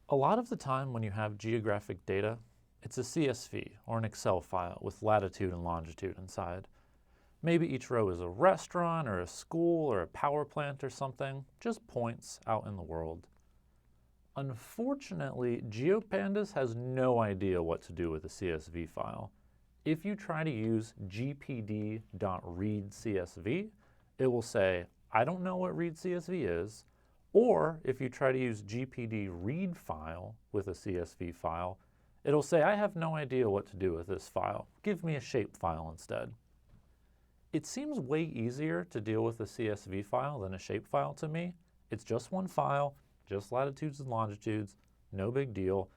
A lot of the time when you have geographic data, it's a CSV or an Excel file with latitude and longitude inside. Maybe each row is a restaurant or a school or a power plant or something, just points out in the world. Unfortunately, geopandas has no idea what to do with a CSV file. If you try to use gpd.readcsv, it will say, I don't know what readcsv is, or if you try to use gpd read file with a CSV file, it'll say, I have no idea what to do with this file. Give me a shape file instead. It seems way easier to deal with a CSV file than a shape file to me. It's just one file, just latitudes and longitudes, no big deal.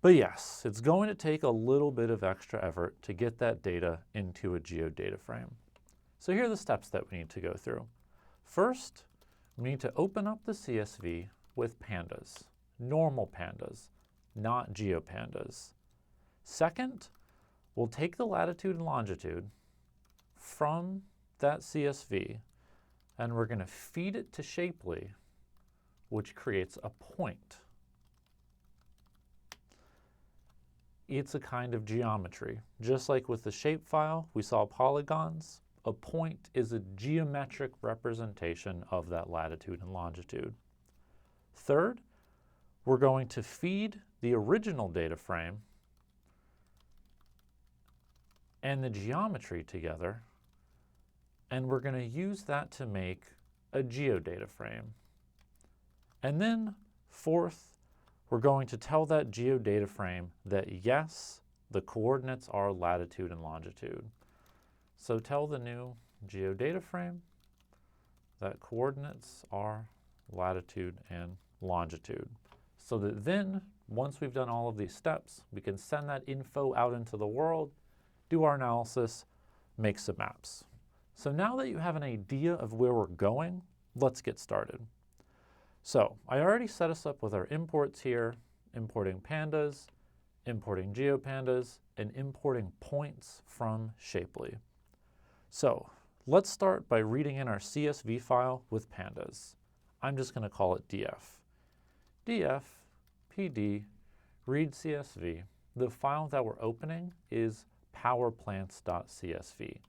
But yes, it's going to take a little bit of extra effort to get that data into a geodata frame. So here are the steps that we need to go through. First, we need to open up the CSV with pandas, normal pandas, not geopandas. Second, we'll take the latitude and longitude from that CSV and we're going to feed it to Shapely, which creates a point. It's a kind of geometry. Just like with the shapefile, we saw polygons. A point is a geometric representation of that latitude and longitude. Third, we're going to feed the original data frame and the geometry together, and we're going to use that to make a geodata frame. And then, fourth, we're going to tell that geodata frame that yes, the coordinates are latitude and longitude. So tell the new geodata frame that coordinates are latitude and longitude. So that then, once we've done all of these steps, we can send that info out into the world, do our analysis, make some maps. So now that you have an idea of where we're going, let's get started. So I already set us up with our imports here, importing pandas, importing geopandas, and importing points from Shapely. So let's start by reading in our CSV file with pandas. I'm just going to call it df. df pd read CSV. The file that we're opening is powerplants.csv.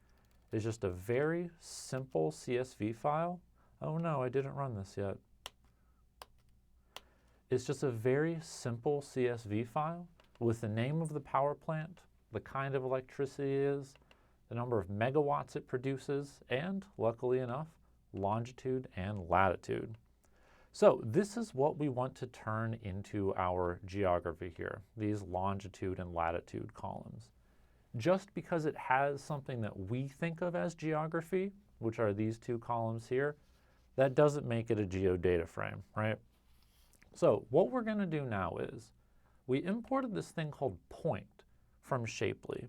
It's just a very simple CSV file. Oh no, I didn't run this yet. It's just a very simple CSV file with the name of the power plant, the kind of electricity it is, the number of megawatts it produces, and, luckily enough, longitude and latitude. So this is what we want to turn into our geography here, these longitude and latitude columns. Just because it has something that we think of as geography, which are these two columns here, that doesn't make it a geodata frame, right? So what we're going to do now is we imported this thing called point from Shapely.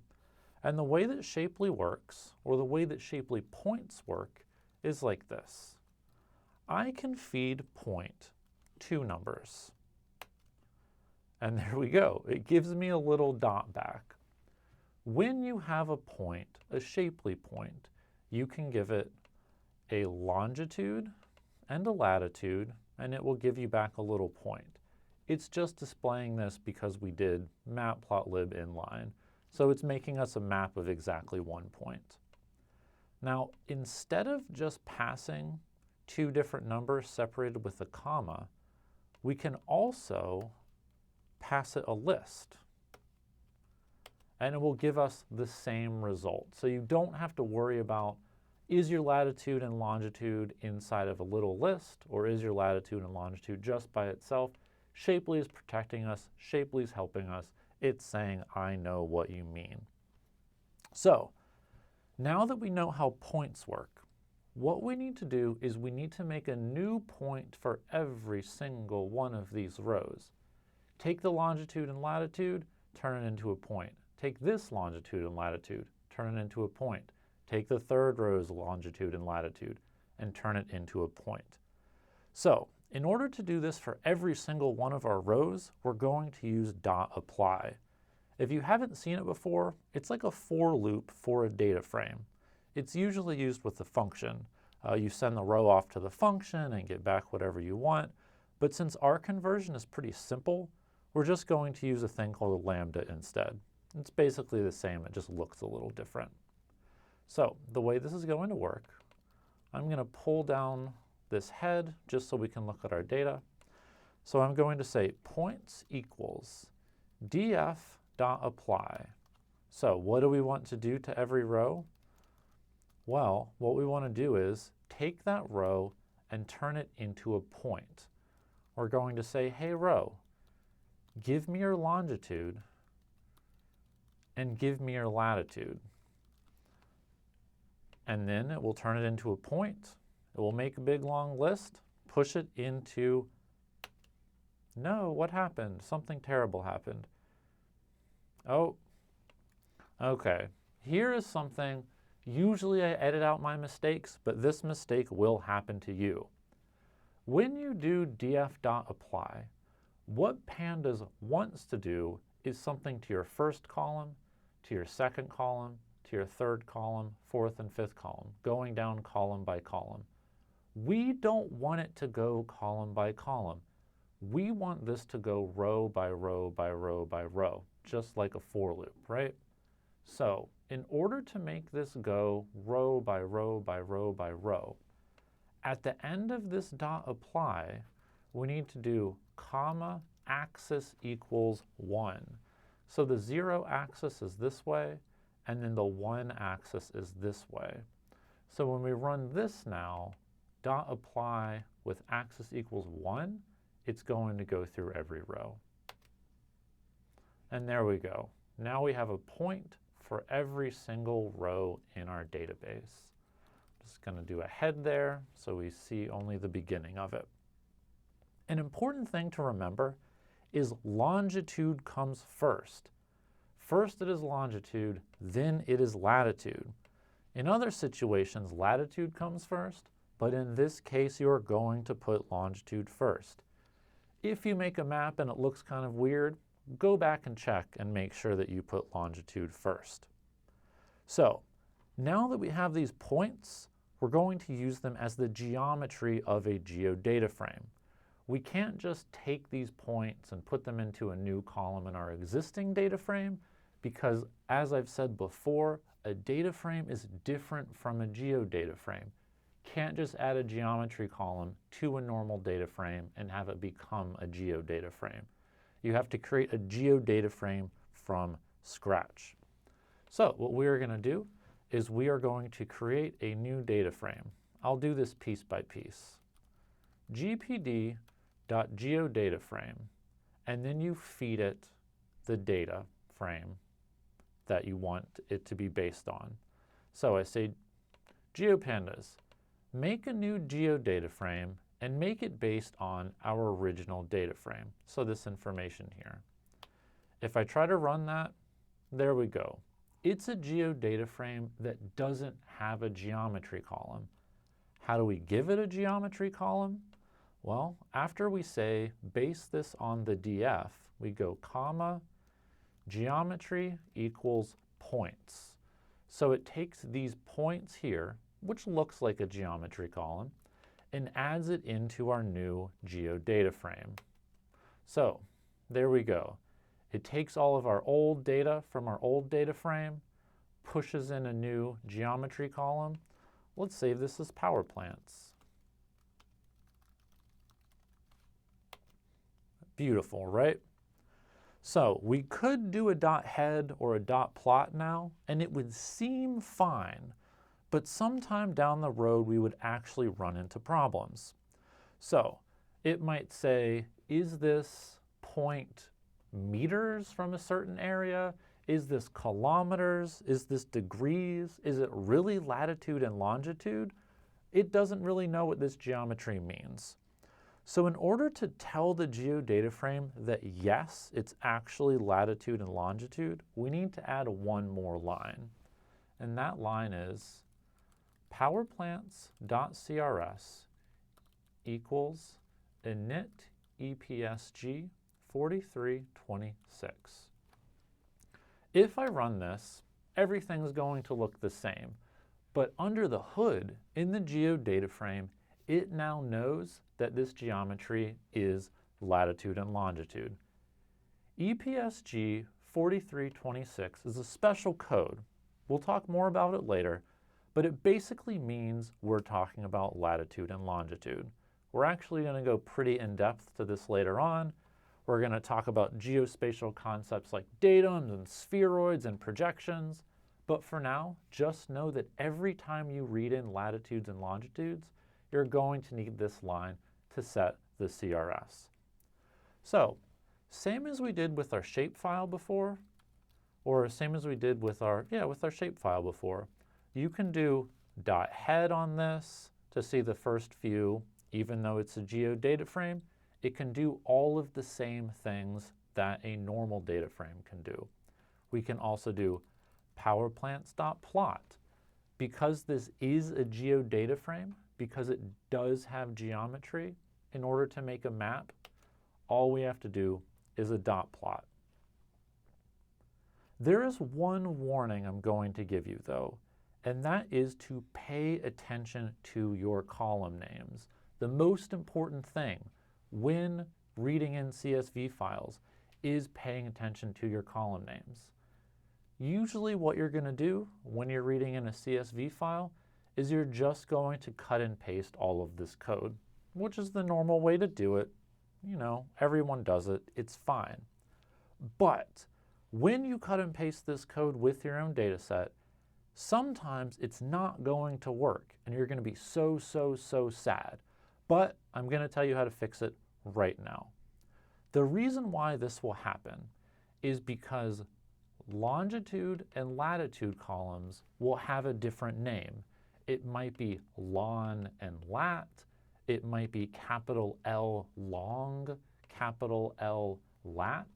And the way that Shapely works, or the way that Shapely points work, is like this. I can feed point two numbers. And there we go. It gives me a little dot back. When you have a point, a Shapely point, you can give it a longitude and a latitude, and it will give you back a little point. It's just displaying this because we did matplotlib inline, so it's making us a map of exactly 1 point. Now, instead of just passing two different numbers separated with a comma, we can also pass it a list, and it will give us the same result. So you don't have to worry about, is your latitude and longitude inside of a little list, or is your latitude and longitude just by itself? Shapely is protecting us. Shapely is helping us. It's saying, I know what you mean. So now that we know how points work, what we need to do is we need to make a new point for every single one of these rows. Take the longitude and latitude, turn it into a point. Take this longitude and latitude, turn it into a point. Take the third row's longitude and latitude and turn it into a point. So in order to do this for every single one of our rows, we're going to use .apply. If you haven't seen it before, it's like a for loop for a data frame. It's usually used with the function. You send the row off to the function and get back whatever you want. But since our conversion is pretty simple, we're just going to use a thing called a lambda instead. It's basically the same, it just looks a little different. So the way this is going to work, I'm going to pull down this head just so we can look at our data. So I'm going to say points equals df.apply. So what do we want to do to every row? Well, what we want to do is take that row and turn it into a point. We're going to say, hey row, give me your longitude and give me your latitude. And then it will turn it into a point. It will make a big long list, push it into, no, what happened? Something terrible happened. Oh, okay. Here is something, usually I edit out my mistakes, but this mistake will happen to you. When you do df.apply, what pandas wants to do is something to your first column, to your second column, to your third column, fourth and fifth column, going down column by column. We don't want it to go column by column. We want this to go row by row by row by row, just like a for loop, right? So in order to make this go row by row by row by row, at the end of this dot apply, we need to do comma axis equals 1. So the 0 axis is this way, and then the 1 axis is this way. So when we run this now, dot apply with axis equals 1, it's going to go through every row. And there we go. Now we have a point for every single row in our database. Just going to do a head there so we see only the beginning of it. An important thing to remember is longitude comes first. First it is longitude, then it is latitude. In other situations, latitude comes first, but in this case you're going to put longitude first. If you make a map and it looks kind of weird, go back and check and make sure that you put longitude first. So now that we have these points, we're going to use them as the geometry of a geodata frame. We can't just take these points and put them into a new column in our existing data frame because, as I've said before, a data frame is different from a geodata frame. Can't just add a geometry column to a normal data frame and have it become a geodata frame. You have to create a geodata frame from scratch. So what we are going to do is we are going to create a new data frame. I'll do this piece by piece. gpd.geodataframe, and then you feed it the data frame that you want it to be based on. So I say, geopandas, make a new geodata frame and make it based on our original data frame. So this information here. If I try to run that, there we go. It's a geodata frame that doesn't have a geometry column. How do we give it a geometry column? Well, after we say base this on the df, we go comma, geometry equals points. So it takes these points here, which looks like a geometry column, and adds it into our new geodata frame. So there we go. It takes all of our old data from our old data frame, pushes in a new geometry column. Let's save this as power plants. Beautiful, right? So we could do a dot head or a dot plot now, and it would seem fine, but sometime down the road we would actually run into problems. So it might say, is this point meters from a certain area? Is this kilometers? Is this degrees? Is it really latitude and longitude? It doesn't really know what this geometry means. So in order to tell the geodata frame that yes, it's actually latitude and longitude, we need to add one more line. And that line is powerplants.crs equals init EPSG 4326. If I run this, everything's going to look the same. But under the hood, in the geodata frame, it now knows that this geometry is latitude and longitude. EPSG 4326 is a special code. We'll talk more about it later, but it basically means we're talking about latitude and longitude. We're actually going to go pretty in-depth to this later on. We're going to talk about geospatial concepts like datums and spheroids and projections. But for now, just know that every time you read in latitudes and longitudes, you're going to need this line to set the CRS. So, same as we did with our shapefile before, or same as we did with our shapefile before, you can do .head on this to see the first few. Even though it's a geodata frame, it can do all of the same things that a normal data frame can do. We can also do powerplants.plot. Because this is a geodata frame, because it does have geometry, in order to make a map, all we have to do is a dot plot. There is one warning I'm going to give you though, and that is to pay attention to your column names. The most important thing when reading in CSV files is paying attention to your column names. Usually what you're going to do when you're reading in a CSV file is you're just going to cut and paste all of this code, which is the normal way to do it. You know, everyone does it. It's fine. But when you cut and paste this code with your own data set, sometimes it's not going to work and you're going to be so sad. But I'm going to tell you how to fix it right now. The reason why this will happen is because longitude and latitude columns will have a different name. It might be lon and lat. It might be capital L long, capital L lat.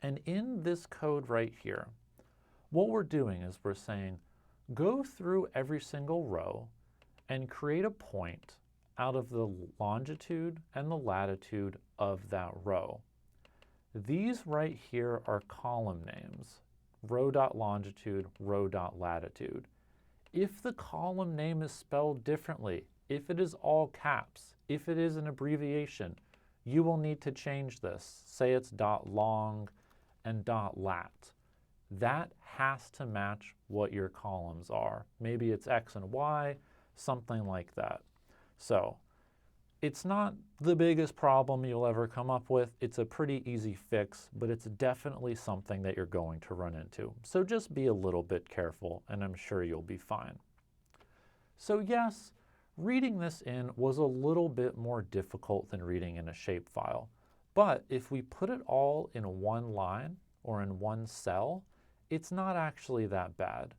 And in this code right here, what we're doing is we're saying, go through every single row and create a point out of the longitude and the latitude of that row. These right here are column names, row.longitude, row.latitude. If the column name is spelled differently, if it is all caps, if it is an abbreviation, you will need to change this. Say it's .long and .lat. That has to match what your columns are. Maybe it's X and Y, something like that. So it's not the biggest problem you'll ever come up with. It's a pretty easy fix, but it's definitely something that you're going to run into. So just be a little bit careful, and I'm sure you'll be fine. So yes, reading this in was a little bit more difficult than reading in a shapefile. But if we put it all in one line or in one cell, it's not actually that bad.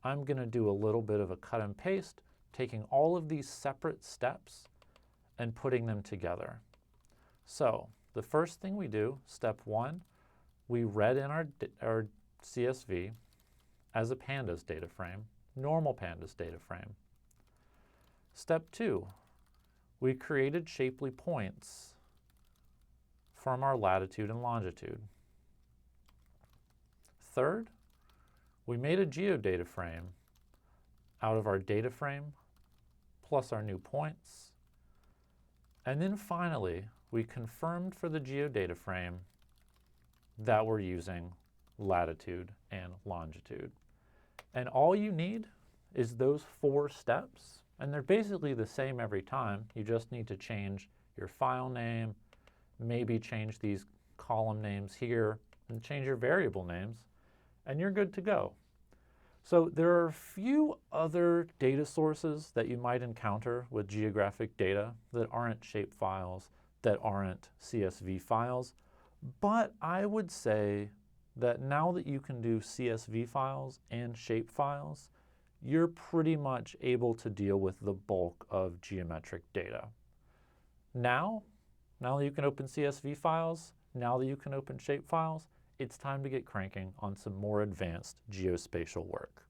I'm going to do a little bit of a cut and paste, taking all of these separate steps and putting them together. So the first thing we do, step one, we read in our CSV as a pandas data frame, normal pandas data frame. Step two, we created shapely points from our latitude and longitude. Third, we made a geodata frame out of our data frame plus our new points. And then finally, we confirmed for the geodata frame that we're using latitude and longitude. And all you need is those 4 steps, and they're basically the same every time. You just need to change your file name, maybe change these column names here, and change your variable names, and you're good to go. So there are a few other data sources that you might encounter with geographic data that aren't shapefiles, that aren't CSV files, but I would say that now that you can do CSV files and shapefiles, you're pretty much able to deal with the bulk of geometric data. Now that you can open CSV files, now that you can open shapefiles, it's time to get cranking on some more advanced geospatial work.